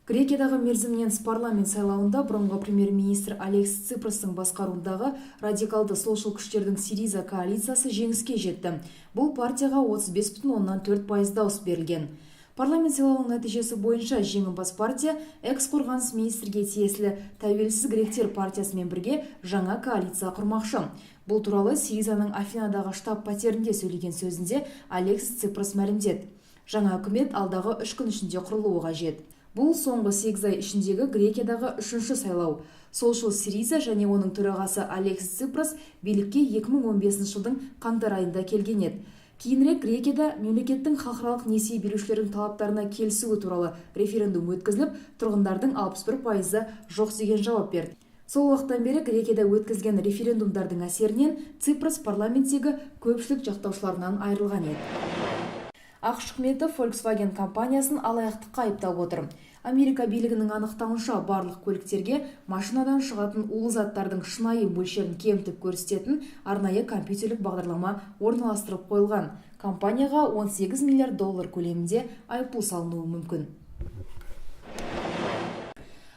Грекиядағы мерзімнен парламент сайлауында бұрынғы премьер-министр Алексис Ципростың басқаруындағы радикалды солшыл күштердің Сириза коалициясы жеңіске жетті. Бұл партияға 35,4% дауыс берілген. Парламент сайлауының нәтижесі бойынша жеңімпаз партия экс-қорғаныс министрге тиесілі Тәуелсіз гректер партиясымен бірге жаңа коалиция құрмақшы. Бұл туралы Сиризаның Афинадағы штаб-пәтерінде сөйлеген сөзінде Алексис Ципрос мәлімдеді. Жаңа үкімет алдағы 3 күн ішінде құрылуы қажет. Бұл соңғы 8 ай ішіндегі Грекиядағы 3-ші сайлау. Солшыл Сириза және оның төрағасы Алексис Ципрос билікке 2015 жылдың қаңтар айында келген еді. Кейінірек Грекияда мемлекеттің халықаралық несие берушілердің талаптарына келісуі туралы референдум өткізіліп, тұрғындардың 61% жоқ деген жауап берді. Сол уақыттан бері Грекияда өткізген референдумдардың әсерінен Ципрос парламенттегі көпшілік жақтаушыларынан айырылған еді. ақш үкіметі Volkswagen компаниясын алаяқтыққа айыптап отыр. Америка билігінің анықтауынша барлық көліктерге машинадан шығатын улы заттардың шынайы мөлшерін кемітіп көрсететін арнайы компьютерлік бағдарлама орналастырып қойылған. Компанияға $18 миллиард көлемінде айыппұл салынуы мүмкін.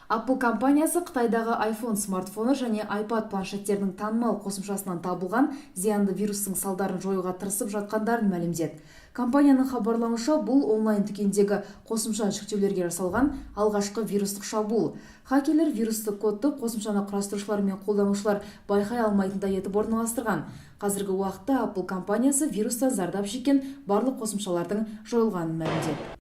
Apple компаниясы Қытайдағы iPhone смартфоны және iPad планшеттерінің танымал қосымшасынан табылған зиянды вирустың салдарын жоюға тырысып жатқандарын мәлімдеді. Компанияның хабарлауынша, бұл онлайн дүкендегі қосымша шектеулерге жасалған алғашқы вирустық шабуыл. Хакерлер вирустық кодты қосымшаны құрастырушылар мен қолданушылар байқай алмайтындай етіп орналастырған. Қазіргі уақытта Apple компаниясы вирустан зардап шеккен барлық қосымшалардың жойылғанын мәлімдеді.